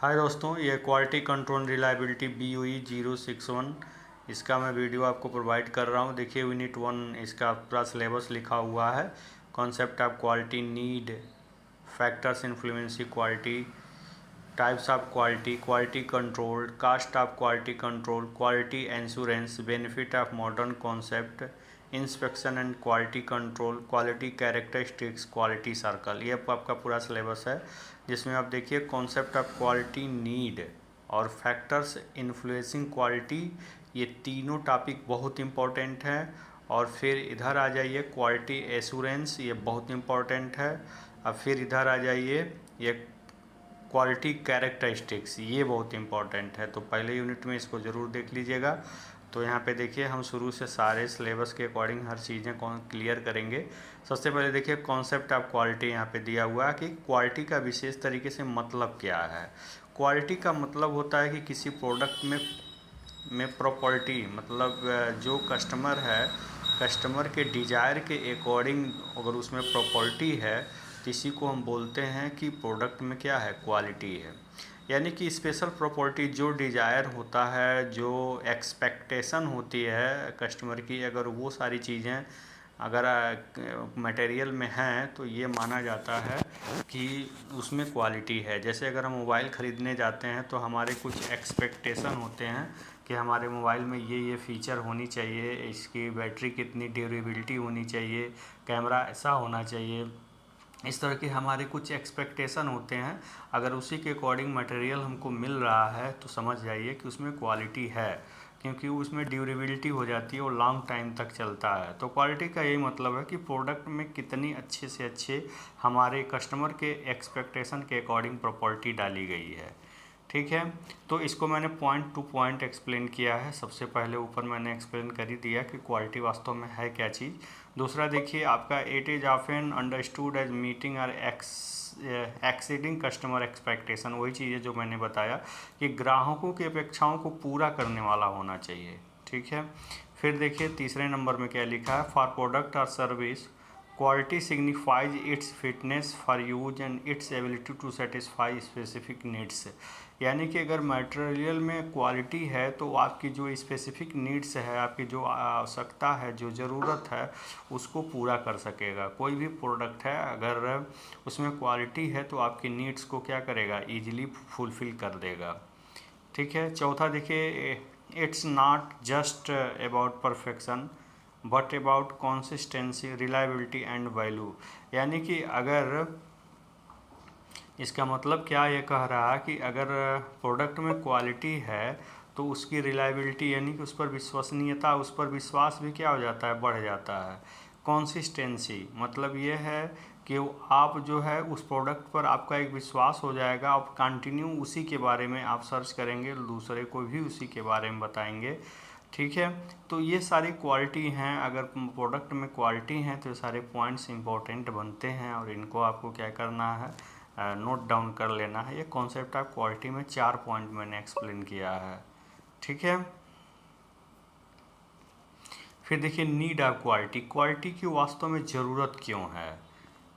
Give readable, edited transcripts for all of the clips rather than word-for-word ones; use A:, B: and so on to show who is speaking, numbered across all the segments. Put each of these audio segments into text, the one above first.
A: हाय दोस्तों, ये quality control reliability BUE 061 इसका मैं वीडियो आपको प्रोवाइड कर रहा हूँ। देखिए यूनिट 1 इसका पूरा सिलेबस लिखा हुआ है। Concept of quality, need, factors influencing quality, types of quality, quality control, cost of quality control, quality assurance, benefit of modern concept, inspection and quality control, quality characteristics, quality circle. ये आपका पूरा syllabus है, जिसमें आप देखिए concept of quality, need और factors influencing quality, ये तीनों टॉपिक बहुत इंपॉर्टेंट हैं। और फिर इधर आ जाइए क्वालिटी एश्योरेंस, ये बहुत इंपॉर्टेंट है। अब फिर इधर आ जाइए ये क्वालिटी कैरेक्टरिस्टिक्स, ये बहुत इंपॉर्टेंट है। तो पहले यूनिट में इसको ज़रूर देख लीजिएगा। तो यहाँ पे देखिए हम शुरू से सारे सिलेबस के अकॉर्डिंग हर चीज़ें क्लियर करेंगे। सबसे पहले देखिए कॉन्सेप्ट ऑफ क्वालिटी यहाँ पे दिया हुआ है कि क्वालिटी का विशेष तरीके से मतलब क्या है। क्वालिटी का मतलब होता है कि किसी प्रोडक्ट में प्रॉपर्टी, मतलब जो कस्टमर है, कस्टमर के डिज़ायर के अकॉर्डिंग अगर उसमें प्रॉपर्टी है तो इसी को हम बोलते हैं कि प्रोडक्ट में क्या है, क्वालिटी है। यानी कि स्पेशल प्रॉपर्टी, जो डिज़ायर होता है, जो एक्सपेक्टेशन होती है कस्टमर की, अगर वो सारी चीज़ें अगर मटेरियल में हैं तो ये माना जाता है कि उसमें क्वालिटी है। जैसे अगर हम मोबाइल ख़रीदने जाते हैं तो हमारे कुछ एक्सपेक्टेशन होते हैं कि हमारे मोबाइल में ये फ़ीचर होनी चाहिए, इसकी बैटरी कितनी ड्यूरेबिलिटी होनी चाहिए, कैमरा ऐसा होना चाहिए। इस तरह के हमारे कुछ एक्सपेक्टेशन होते हैं। अगर उसी के अकॉर्डिंग मटेरियल हमको मिल रहा है तो समझ जाइए कि उसमें क्वालिटी है, क्योंकि उसमें ड्यूरेबिलिटी हो जाती है और लॉन्ग टाइम तक चलता है। तो क्वालिटी का यही मतलब है कि प्रोडक्ट में कितनी अच्छे से अच्छे हमारे कस्टमर के एक्सपेक्टेशन के अकॉर्डिंग प्रॉपर्टी डाली गई है। ठीक है, तो इसको मैंने पॉइंट टू पॉइंट एक्सप्लेन किया है। सबसे पहले ऊपर मैंने एक्सप्लेन कर ही दिया कि क्वालिटी वास्तव में है क्या चीज़। दूसरा देखिए आपका, it is often understood as meeting और एक्सीडिंग कस्टमर एक्सपेक्टेशन। वही चीज़ है जो मैंने बताया कि ग्राहकों की अपेक्षाओं को पूरा करने वाला होना चाहिए। ठीक है, फिर देखिए तीसरे नंबर में क्या लिखा है, फॉर प्रोडक्ट और service quality signifies its fitness for use and its ability to satisfy specific needs. यानी कि अगर मटेरियल में क्वालिटी है तो आपकी जो स्पेसिफिक नीड्स है, आपकी जो आवश्यकता है, जो ज़रूरत है, उसको पूरा कर सकेगा। कोई भी प्रोडक्ट है अगर उसमें क्वालिटी है तो आपकी नीड्स को क्या करेगा, ईजिली फुलफ़िल कर देगा। ठीक है, चौथा देखिए, it's not just about perfection but about consistency, reliability and value. यानी कि अगर इसका मतलब क्या ये कह रहा है कि अगर प्रोडक्ट में क्वालिटी है तो उसकी रिलायबिलिटी यानी कि उस पर विश्वसनीयता, उस पर विश्वास भी क्या हो जाता है, बढ़ जाता है। कंसिस्टेंसी मतलब ये है कि आप जो है उस प्रोडक्ट पर आपका एक विश्वास हो जाएगा, आप कंटिन्यू उसी के बारे में आप सर्च करेंगे, दूसरे को भी उसी के बारे में बताएंगे। ठीक है, तो ये सारी क्वालिटी हैं। अगर प्रोडक्ट में क्वालिटी हैं तो ये सारे पॉइंट्स इंपॉर्टेंट बनते हैं और इनको आपको क्या करना है, नोट डाउन कर लेना है। ये कॉन्सेप्ट ऑफ क्वालिटी में 4 पॉइंट मैंने एक्सप्लेन किया है। ठीक है, फिर देखिए नीड ऑफ क्वालिटी, क्वालिटी की वास्तव में ज़रूरत क्यों है।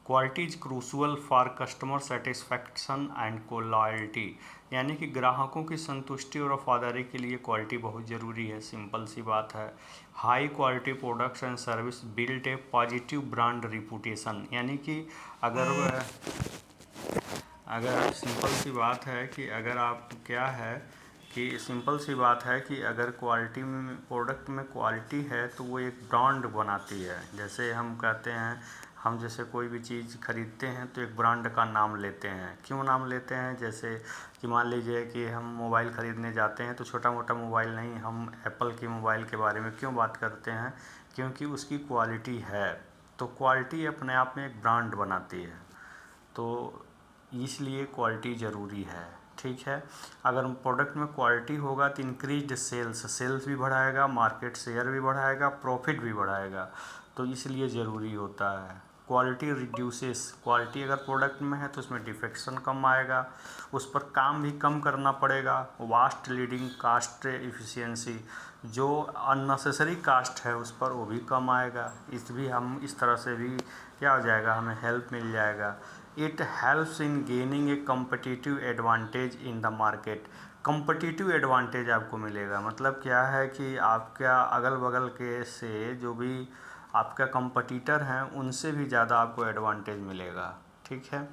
A: Quality is crucial for customer satisfaction and को लॉयल्टी। यानी कि ग्राहकों की संतुष्टि और वफादारी के लिए क्वालिटी बहुत ज़रूरी है। सिंपल सी बात है। High quality products and service build a positive brand reputation. यानी कि अगर सिंपल सी बात है कि अगर आप क्या है कि सिंपल सी बात है कि अगर क्वालिटी में, प्रोडक्ट में क्वालिटी है तो वो एक ब्रांड बनाती है। जैसे हम कहते हैं, हम जैसे कोई भी चीज़ खरीदते हैं तो एक ब्रांड का नाम लेते हैं। क्यों नाम लेते हैं, जैसे कि मान लीजिए कि हम मोबाइल ख़रीदने जाते हैं तो छोटा मोटा मोबाइल नहीं, हम एप्पल के मोबाइल के बारे में क्यों बात करते हैं, क्योंकि उसकी क्वालिटी है। तो क्वालिटी अपने आप में एक ब्रांड बनाती है, तो इसलिए क्वालिटी ज़रूरी है। ठीक है, अगर प्रोडक्ट में क्वालिटी होगा तो इंक्रीज्ड सेल्स भी बढ़ाएगा, मार्केट शेयर भी बढ़ाएगा, प्रॉफिट भी बढ़ाएगा। तो इसलिए ज़रूरी होता है। क्वालिटी रिड्यूसेस, क्वालिटी अगर प्रोडक्ट में है तो उसमें डिफेक्शन कम आएगा, उस पर काम भी कम करना पड़ेगा। वास्ट लीडिंग कास्ट एफिशिएंसी, जो अननेसेसरी कास्ट है उस पर वो भी कम आएगा। इस तरह से भी क्या हो जाएगा, हमें हेल्प मिल जाएगा। It helps in gaining A competitive advantage in the market. Competitive advantage आपको मिलेगा, मतलब क्या है कि आपका अगल बगल के से जो भी आपका कंपटीटर हैं उनसे भी ज़्यादा आपको एडवांटेज मिलेगा। ठीक है,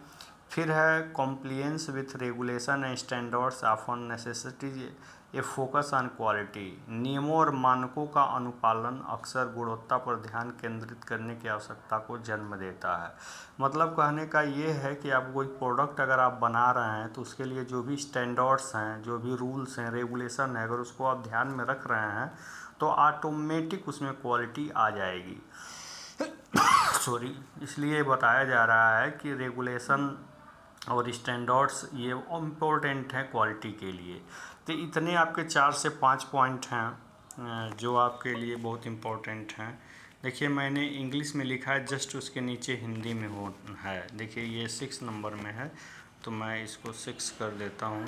A: फिर है compliance with regulation and standards often necessities A focus on quality. नियमों और मानकों का अनुपालन अक्सर गुणवत्ता पर ध्यान केंद्रित करने की आवश्यकता को जन्म देता है। मतलब कहने का ये है कि आप कोई प्रोडक्ट अगर आप बना रहे हैं तो उसके लिए जो भी स्टैंडर्ड्स हैं, जो भी रूल्स हैं, रेगुलेशन है, अगर उसको आप ध्यान में रख रहे हैं तो ऑटोमेटिक उसमें क्वालिटी आ जाएगी। सॉरी, इसलिए बताया जा रहा है कि रेगुलेशन और स्टैंडर्ड्स ये इम्पोर्टेंट हैं क्वालिटी के लिए। तो इतने आपके 4 से 5 पॉइंट हैं जो आपके लिए बहुत इम्पोर्टेंट हैं। देखिए मैंने इंग्लिश में लिखा है, जस्ट उसके नीचे हिंदी में हो है। देखिए ये 6 नंबर में है तो मैं इसको 6 कर देता हूँ।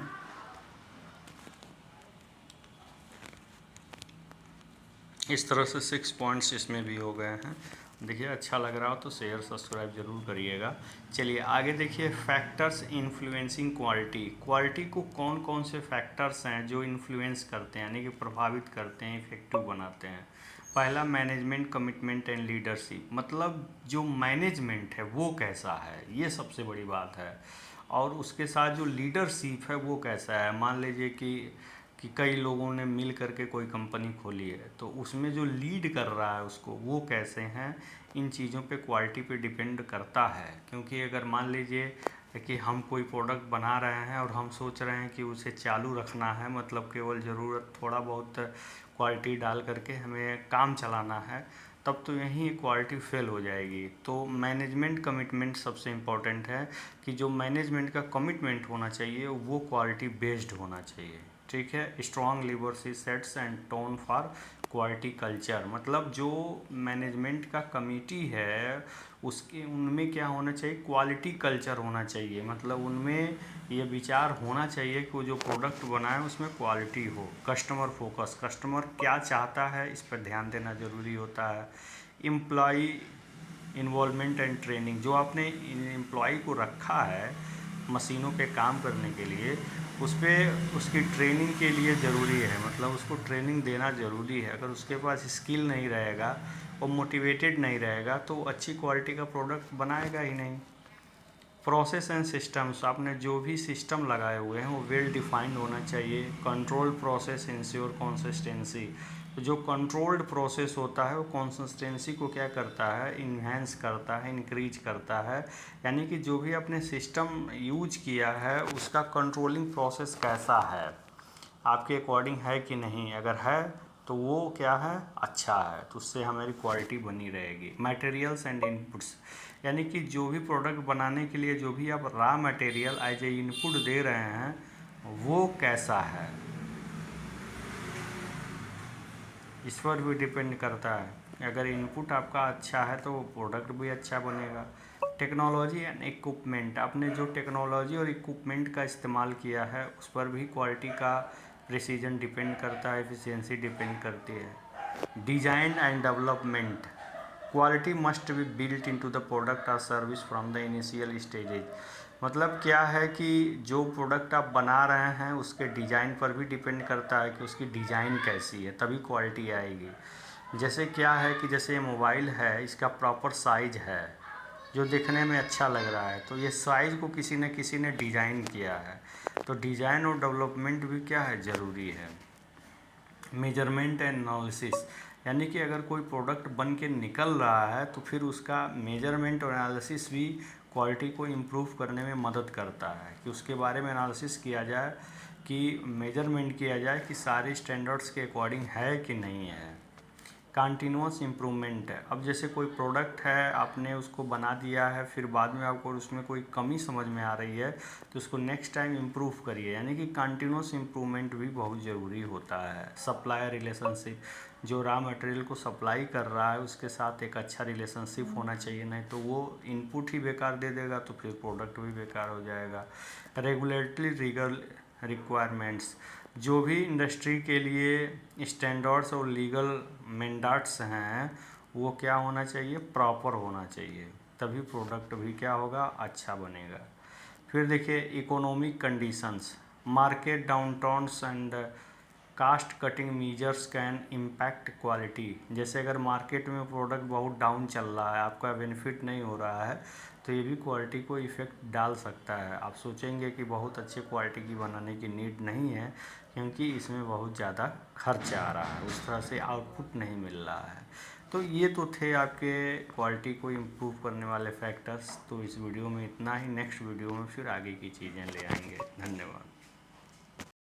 A: इस तरह से 6 पॉइंट्स इसमें भी हो गए हैं। देखिए अच्छा लग रहा हो तो शेयर सब्सक्राइब ज़रूर करिएगा। चलिए आगे देखिए, फैक्टर्स इन्फ्लुएंसिंग क्वालिटी। क्वालिटी को कौन कौन से फैक्टर्स हैं जो इन्फ्लुएंस करते हैं, यानी कि प्रभावित करते हैं, इफेक्टिव बनाते हैं। पहला, मैनेजमेंट, कमिटमेंट एंड लीडरशिप। मतलब जो मैनेजमेंट है वो कैसा है, ये सबसे बड़ी बात है। और उसके साथ जो लीडरशिप है वो कैसा है। मान लीजिए कि कई लोगों ने मिल करके कोई कंपनी खोली है तो उसमें जो लीड कर रहा है उसको वो कैसे हैं, इन चीज़ों पे क्वालिटी पे डिपेंड करता है। क्योंकि अगर मान लीजिए कि हम कोई प्रोडक्ट बना रहे हैं और हम सोच रहे हैं कि उसे चालू रखना है, मतलब केवल ज़रूरत थोड़ा बहुत क्वालिटी डाल करके हमें काम चलाना है, तब तो यहीं क्वालिटी फेल हो जाएगी। तो मैनेजमेंट कमिटमेंट सबसे इम्पॉर्टेंट है कि जो मैनेजमेंट का कमिटमेंट होना चाहिए वो क्वालिटी बेस्ड होना चाहिए। ठीक है, strong leadership sets and tone for quality culture. मतलब जो मैनेजमेंट का कमेटी है उसके उनमें क्या होना चाहिए, क्वालिटी कल्चर होना चाहिए। मतलब उनमें ये विचार होना चाहिए कि वो जो प्रोडक्ट बनाए उसमें क्वालिटी हो। कस्टमर फोकस, कस्टमर क्या चाहता है इस पर ध्यान देना ज़रूरी होता है। Employ involvement and training. जो आपने एम्प्लॉय को रखा है मशीनों पे काम करने के लिए, उस पर उसकी ट्रेनिंग के लिए ज़रूरी है। मतलब उसको ट्रेनिंग देना ज़रूरी है। अगर उसके पास स्किल नहीं रहेगा और मोटिवेटेड नहीं रहेगा तो अच्छी क्वालिटी का प्रोडक्ट बनाएगा ही नहीं। प्रोसेस एंड सिस्टम्स, आपने जो भी सिस्टम लगाए हुए हैं वो वेल डिफाइंड होना चाहिए। Control process ensure consistency. तो जो कंट्रोल्ड प्रोसेस होता है वो कंसिस्टेंसी को क्या करता है, इन्हेंस करता है, इंक्रीज करता है। यानी कि जो भी आपने सिस्टम यूज किया है उसका कंट्रोलिंग प्रोसेस कैसा है, आपके अकॉर्डिंग है कि नहीं। अगर है तो वो क्या है, अच्छा है, तो उससे हमारी क्वालिटी बनी रहेगी। मटेरियल्स एंड इनपुट्स, यानी कि जो भी प्रोडक्ट बनाने के लिए जो भी आप raw material as a input दे रहे हैं वो कैसा है, इस पर भी डिपेंड करता है। अगर इनपुट आपका अच्छा है तो प्रोडक्ट भी अच्छा बनेगा। टेक्नोलॉजी एंड इक्विपमेंट, आपने जो टेक्नोलॉजी और इक्विपमेंट का इस्तेमाल किया है उस पर भी क्वालिटी का प्रिसीजन डिपेंड करता है, एफिशिएंसी डिपेंड करती है। Design and development, quality must be built into the product और service from the initial stages. मतलब क्या है कि जो प्रोडक्ट आप बना रहे हैं उसके डिज़ाइन पर भी डिपेंड करता है कि उसकी डिज़ाइन कैसी है, तभी क्वालिटी आएगी। जैसे क्या है कि जैसे ये मोबाइल है, इसका प्रॉपर साइज़ है जो दिखने में अच्छा लग रहा है, तो ये साइज़ को किसी न किसी ने डिज़ाइन किया है। तो डिज़ाइन और डेवलपमेंट भी क्या है, ज़रूरी है। मेजरमेंट एंड एनालिसिस, यानी कि अगर कोई प्रोडक्ट बन के निकल रहा है तो फिर उसका मेजरमेंट और एनालिसिस भी क्वालिटी को इम्प्रूव करने में मदद करता है। कि उसके बारे में एनालिसिस किया जाए, कि मेजरमेंट किया जाए कि सारे स्टैंडर्ड्स के अकॉर्डिंग है कि नहीं है। कंटिन्यूअस इम्प्रूवमेंट है, अब जैसे कोई प्रोडक्ट है आपने उसको बना दिया है, फिर बाद में आपको उसमें कोई कमी समझ में आ रही है तो उसको नेक्स्ट टाइम इम्प्रूव करिए। यानी कि कंटिन्यूअस इम्प्रूवमेंट भी बहुत ज़रूरी होता है। सप्लायर रिलेशनशिप, जो रॉ मटेरियल को सप्लाई कर रहा है उसके साथ एक अच्छा रिलेशनशिप होना चाहिए, नहीं तो वो इनपुट ही बेकार दे देगा तो फिर प्रोडक्ट भी बेकार हो जाएगा। रेगुलेटरी लीगल रिक्वायरमेंट्स, जो भी इंडस्ट्री के लिए स्टैंडर्ड्स और लीगल मैंडेट्स हैं वो क्या होना चाहिए, प्रॉपर होना चाहिए। तभी प्रोडक्ट भी क्या होगा, अच्छा बनेगा। फिर देखिए economic conditions, market downtowns and cost cutting measures can impact quality. जैसे अगर मार्केट में प्रोडक्ट बहुत डाउन चल रहा है, आपका बेनिफिट नहीं हो रहा है, तो ये भी क्वालिटी को इफ़ेक्ट डाल सकता है। आप सोचेंगे कि बहुत अच्छी क्वालिटी की बनाने की नीड नहीं है, क्योंकि इसमें बहुत ज़्यादा खर्च आ रहा है, उस तरह से आउटपुट नहीं मिल रहा है। तो ये तो थे आपके क्वालिटी को इम्प्रूव करने वाले फैक्टर्स। तो इस वीडियो में इतना ही, नेक्स्ट वीडियो में फिर आगे की चीज़ें ले आएंगे। धन्यवाद।